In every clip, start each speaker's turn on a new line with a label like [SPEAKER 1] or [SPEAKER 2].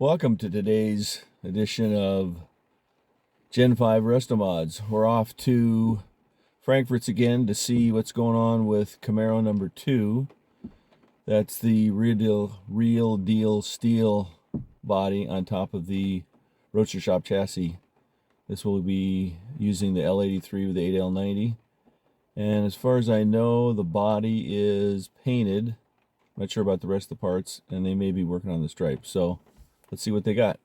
[SPEAKER 1] Welcome to today's edition of Gen V Restomods. We're off to Frankfurt's again to see what's going on with Camaro number 2. That's the real deal steel body on top of the Roadster Shop chassis. This will be using the L83 with the 8L90. And as far as I know, the body is painted. I'm not sure about the rest of the parts, and they may be working on the stripes. So let's see what they got.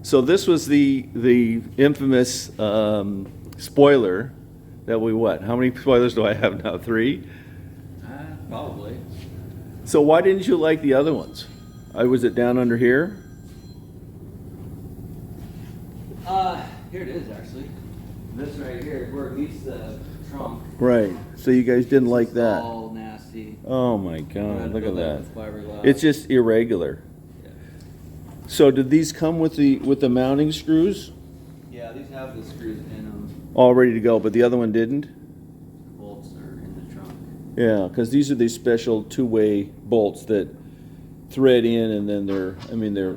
[SPEAKER 1] So this was the infamous spoiler that we what? How many spoilers do I have now? 3?
[SPEAKER 2] Probably.
[SPEAKER 1] So why didn't you like the other ones? Was it down under here?
[SPEAKER 2] Here it is actually. This right here, where it meets the trunk.
[SPEAKER 1] Right. So you guys didn't like that.
[SPEAKER 2] All nasty.
[SPEAKER 1] Oh my God! Look at that.
[SPEAKER 2] Fiberglass.
[SPEAKER 1] It's just irregular.
[SPEAKER 2] Yeah.
[SPEAKER 1] So did these come with the mounting screws?
[SPEAKER 2] Yeah, these have the screws in them.
[SPEAKER 1] All ready to go, but the other one didn't?
[SPEAKER 2] Bolts are in the trunk.
[SPEAKER 1] Yeah, because these are these special two-way bolts that thread in, and then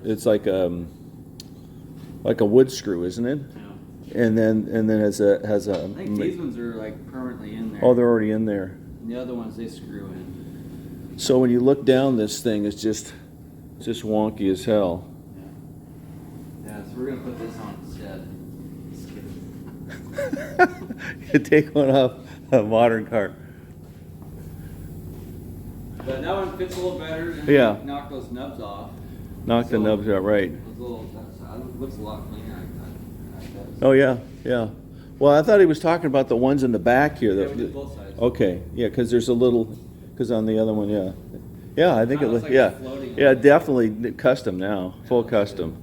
[SPEAKER 1] it's like a wood screw, isn't it?
[SPEAKER 2] Yeah.
[SPEAKER 1] And then has a.
[SPEAKER 2] I think these ones are like permanently in there.
[SPEAKER 1] Oh, they're already in there.
[SPEAKER 2] And the other ones they screw in.
[SPEAKER 1] So when you look down, this thing is just wonky as hell.
[SPEAKER 2] Yeah, so we're gonna put this on instead.
[SPEAKER 1] You take one off a modern car.
[SPEAKER 2] But that one fits a little better. And
[SPEAKER 1] Yeah.
[SPEAKER 2] knock those nubs off.
[SPEAKER 1] Knock the nubs out, right?
[SPEAKER 2] Looks a lot cleaner.
[SPEAKER 1] Oh yeah, yeah. Well, I thought he was talking about the ones in the back here.
[SPEAKER 2] Yeah, we did both sides.
[SPEAKER 1] Okay, yeah, because there's a little, because on the other one, yeah. Yeah, I think it
[SPEAKER 2] looks
[SPEAKER 1] looks,
[SPEAKER 2] like
[SPEAKER 1] yeah.
[SPEAKER 2] it's floating
[SPEAKER 1] Yeah,
[SPEAKER 2] on it.
[SPEAKER 1] definitely custom now, full custom.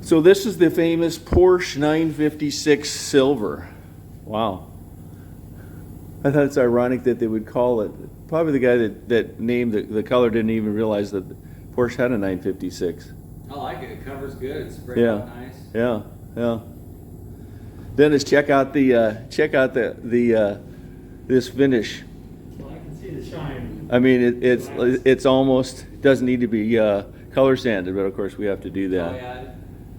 [SPEAKER 1] So this is the famous Porsche 956 Silver. Wow. I thought it's ironic that they would call it, probably the guy that named the color didn't even realize that Porsche had a 956.
[SPEAKER 2] I like it. It covers good. It's sprayed
[SPEAKER 1] Yeah.
[SPEAKER 2] out nice.
[SPEAKER 1] Yeah, yeah. Dennis, check out this finish.
[SPEAKER 3] Well, I can see the shine.
[SPEAKER 1] I mean, it's almost doesn't need to be color sanded, but of course we have to do
[SPEAKER 2] Oh
[SPEAKER 1] that.
[SPEAKER 2] yeah.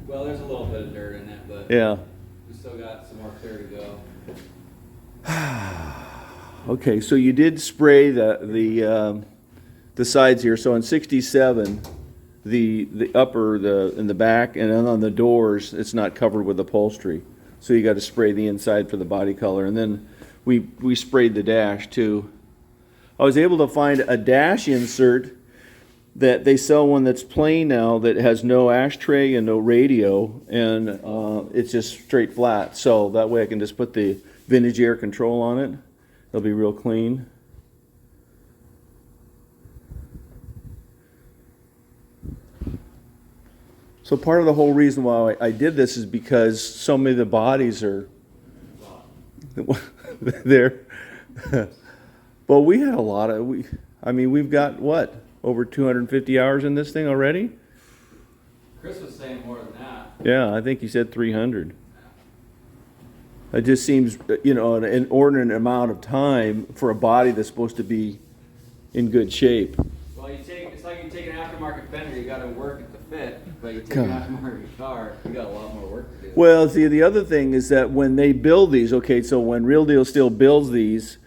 [SPEAKER 2] Well, there's a little bit of dirt in it, but
[SPEAKER 1] Yeah.
[SPEAKER 2] we still got some more clear to go.
[SPEAKER 1] Okay, so you did spray the sides here. So in '67, the upper, in the back, and then on the doors, it's not covered with upholstery. So you got to spray the inside for the body color, and then we sprayed the dash too. I was able to find a dash insert that they sell, one that's plain now that has no ashtray and no radio, and it's just straight flat. So that way I can just put the vintage air control on it. It'll be real clean. So part of the whole reason why I did this is because so many of the bodies are there. Well, we had a lot of we've got what, over 250 hours in this thing already?
[SPEAKER 2] Chris was saying more than that.
[SPEAKER 1] Yeah, I think he said 300. It just seems, an inordinate amount of time for a body that's supposed to be in good shape.
[SPEAKER 2] Well, it's like you take an aftermarket fender. You got to work it to fit, but you take
[SPEAKER 1] God.
[SPEAKER 2] an aftermarket car, you got a lot more work to do.
[SPEAKER 1] Well, see, the other thing is that when they build these, okay, so when Real Deal Steel builds these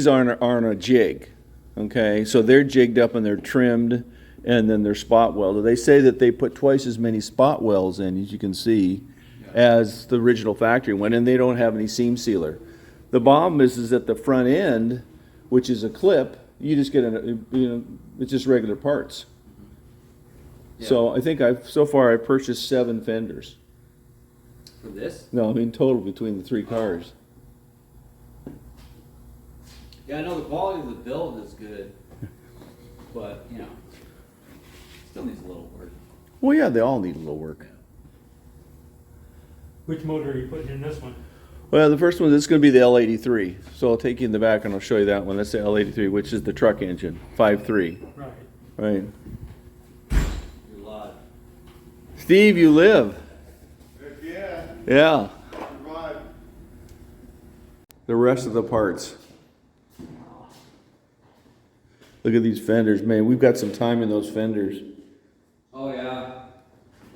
[SPEAKER 1] aren't a jig, okay? So they're jigged up and they're trimmed, and then they're spot welded. They say that they put twice as many spot welds in, as you can see, as the original factory one, and they don't have any seam sealer. The problem is at the front end, which is a clip, you just get it's just regular parts.
[SPEAKER 2] Yeah.
[SPEAKER 1] So I think so far I've purchased 7 fenders.
[SPEAKER 2] For this?
[SPEAKER 1] No, I mean total between the 3 cars.
[SPEAKER 2] Yeah, I know the quality of the build is good, but still needs a little work.
[SPEAKER 1] Well, yeah, they all need a little work.
[SPEAKER 3] Which motor are you putting in this one?
[SPEAKER 1] Well, the first one is going to be the L83. So I'll take you in the back and I'll show you that one. That's the L83, which is the truck engine, 5.3.
[SPEAKER 3] Right.
[SPEAKER 1] Right.
[SPEAKER 2] You're live.
[SPEAKER 1] Steve, you live.
[SPEAKER 4] Heck yeah,
[SPEAKER 1] Yeah.
[SPEAKER 4] survive.
[SPEAKER 1] The rest of the parts. Look at these fenders, man. We've got some time in those fenders.
[SPEAKER 2] Oh, yeah.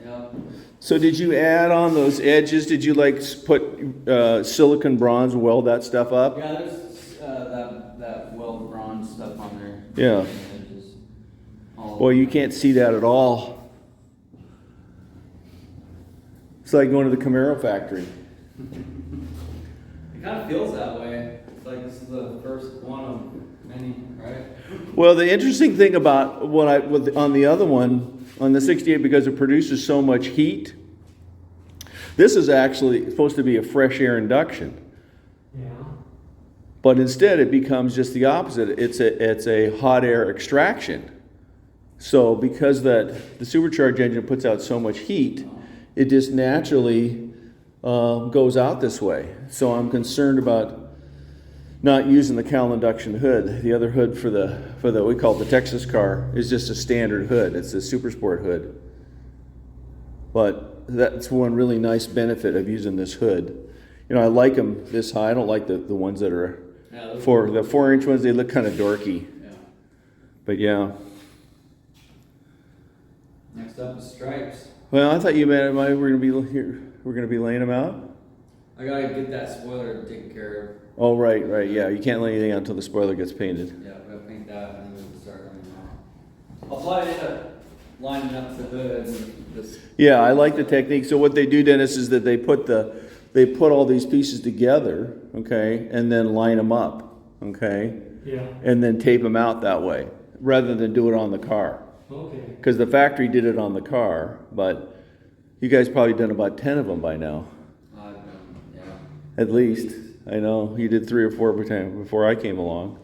[SPEAKER 2] Yep.
[SPEAKER 1] So did you add on those edges? Did you like put silicon bronze, weld that stuff up?
[SPEAKER 2] Yeah, there's that weld bronze stuff on there.
[SPEAKER 1] Yeah.
[SPEAKER 2] Edges. All
[SPEAKER 1] Boy, you can't see that at all. It's like going to the Camaro factory.
[SPEAKER 2] It kind of feels that way. It's like this is the first one of many, right?
[SPEAKER 1] Well, the interesting thing about on the other one, on the 68, because it produces so much heat, this is actually supposed to be a fresh air induction.
[SPEAKER 3] Yeah.
[SPEAKER 1] But instead it becomes just the opposite. It's a hot air extraction. So because the supercharged engine puts out so much heat, it just naturally goes out this way. So I'm concerned about not using the Cal induction hood. The other hood for the we call it the Texas car is just a standard hood. It's a super sport hood. But that's one really nice benefit of using this hood. You know, I like them this high. I don't like the ones that are the 4-inch ones. They look kind of dorky.
[SPEAKER 2] Yeah.
[SPEAKER 1] But yeah.
[SPEAKER 2] Next up is stripes.
[SPEAKER 1] Well, I thought you meant we're gonna be laying them out.
[SPEAKER 2] I gotta get that spoiler taken care of.
[SPEAKER 1] Oh, right, yeah. You can't lay anything out until the spoiler gets painted.
[SPEAKER 2] Yeah, we gotta paint that and then we'll start laying them out. I'll probably end up lining up the hood and this.
[SPEAKER 1] Yeah, I like the technique. So what they do, Dennis, is that they put all these pieces together, okay, and then line them up, okay,
[SPEAKER 3] Yeah.
[SPEAKER 1] and then tape them out that way, rather than do it on the car.
[SPEAKER 3] Okay.
[SPEAKER 1] Because the factory did it on the car, but you guys probably done about 10 of them by now,
[SPEAKER 2] Yeah.
[SPEAKER 1] at least. I know you did 3 or 4 before I came along.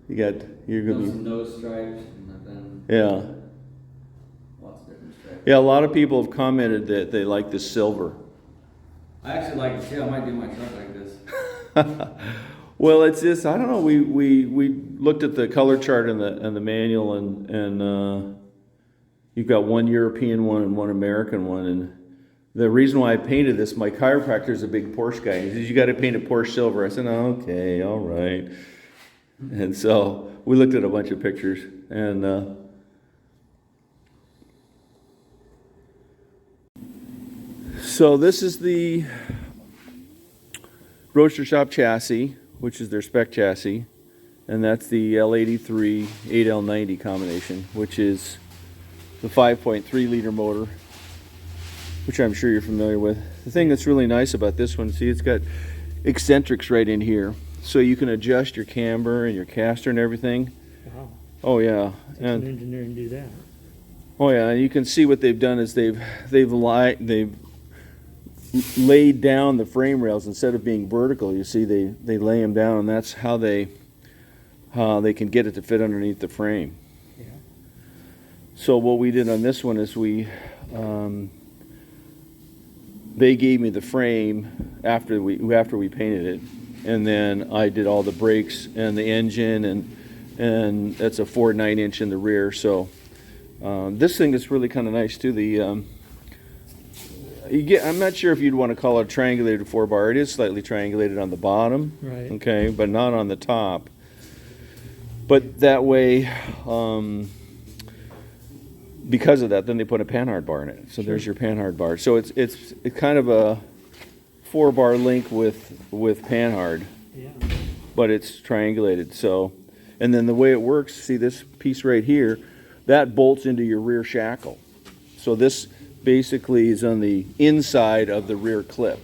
[SPEAKER 1] You're gonna
[SPEAKER 2] Some nose stripes and then
[SPEAKER 1] be, yeah.
[SPEAKER 2] lots of different stripes.
[SPEAKER 1] Yeah, a lot of people have commented that they like the silver.
[SPEAKER 2] I actually like it too. I might do my truck like this.
[SPEAKER 1] Well, it's just, I don't know, we looked at the color chart in the manual, and you've got one European one and one American one, and the reason why I painted this, my chiropractor's a big Porsche guy. He says, you got to paint it Porsche silver. I said, okay, all right. And so we looked at a bunch of pictures, and so this is the Roadster Shop chassis, which is their spec chassis, and that's the L83 8L90 combination, which is the 5.3 liter motor, which I'm sure you're familiar with. The thing that's really nice about this one, see, it's got eccentrics right in here, so you can adjust your camber and your caster and everything.
[SPEAKER 3] Wow.
[SPEAKER 1] Oh yeah,
[SPEAKER 3] Takes an engineer to do that.
[SPEAKER 1] oh yeah, and you can see what they've done is they've laid down the frame rails instead of being vertical. You see, they lay them down, and that's how they can get it to fit underneath the frame.
[SPEAKER 3] Yeah.
[SPEAKER 1] So what we did on this one is they gave me the frame after we painted it, and then I did all the brakes and the engine, and that's a 4 9-inch in the rear. So this thing is really kind of nice too. I'm not sure if you'd want to call it a triangulated 4-bar. It is slightly triangulated on the bottom,
[SPEAKER 3] Right.
[SPEAKER 1] okay, but not on the top. But that way, because of that, then they put a Panhard bar in it. So there's your Panhard bar. So it's kind of a 4-bar link with Panhard,
[SPEAKER 3] Yeah.
[SPEAKER 1] but it's triangulated. So, and then the way it works, see this piece right here, that bolts into your rear shackle. So this basically is on the inside of the rear clip.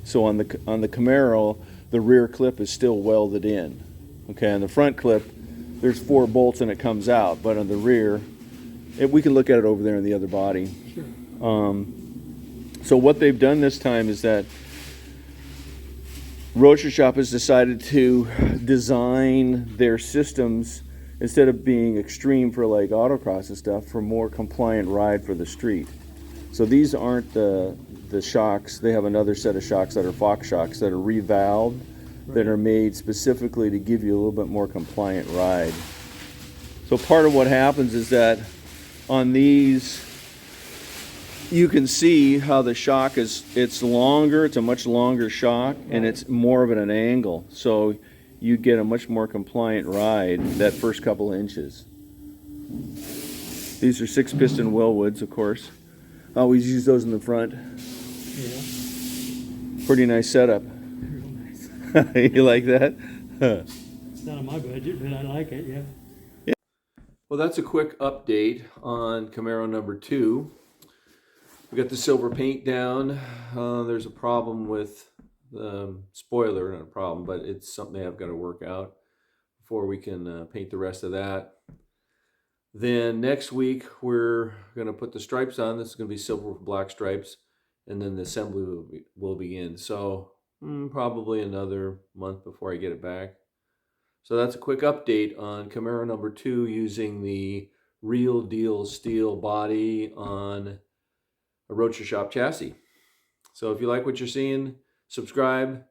[SPEAKER 1] So on the Camaro, the rear clip is still welded in. Okay, on the front clip, there's 4 bolts and it comes out, but on the rear, we can look at it over there in the other body.
[SPEAKER 3] Sure.
[SPEAKER 1] So what they've done this time is that Roadster Shop has decided to design their systems, instead of being extreme for like autocross and stuff, for more compliant ride for the street. So these aren't the shocks. They have another set of shocks that are Fox shocks that are revalved, that are made specifically to give you a little bit more compliant ride. So part of what happens is that on these, you can see how the shock it's longer, it's a much longer shock, and it's more of at an angle. So you get a much more compliant ride that first couple inches. These are 6-piston Wellwoods, of course. I always use those in the front.
[SPEAKER 3] Yeah.
[SPEAKER 1] Pretty nice setup.
[SPEAKER 3] Real nice.
[SPEAKER 1] You like that?
[SPEAKER 3] It's not on my budget, but I like it, yeah.
[SPEAKER 1] Well, that's a quick update on Camaro number 2. We got the silver paint down. There's a problem with the spoiler, not a problem, but it's something I've got to work out before we can paint the rest of that. Then next week we're going to put the stripes on. This is going to be silver with black stripes, and then the assembly will begin. So probably another month before I get it back. So that's a quick update on Camaro number 2 using the Real Deal steel body on a Roadster Shop chassis. So if you like what you're seeing, subscribe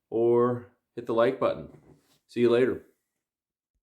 [SPEAKER 1] or hit the like button. See you later.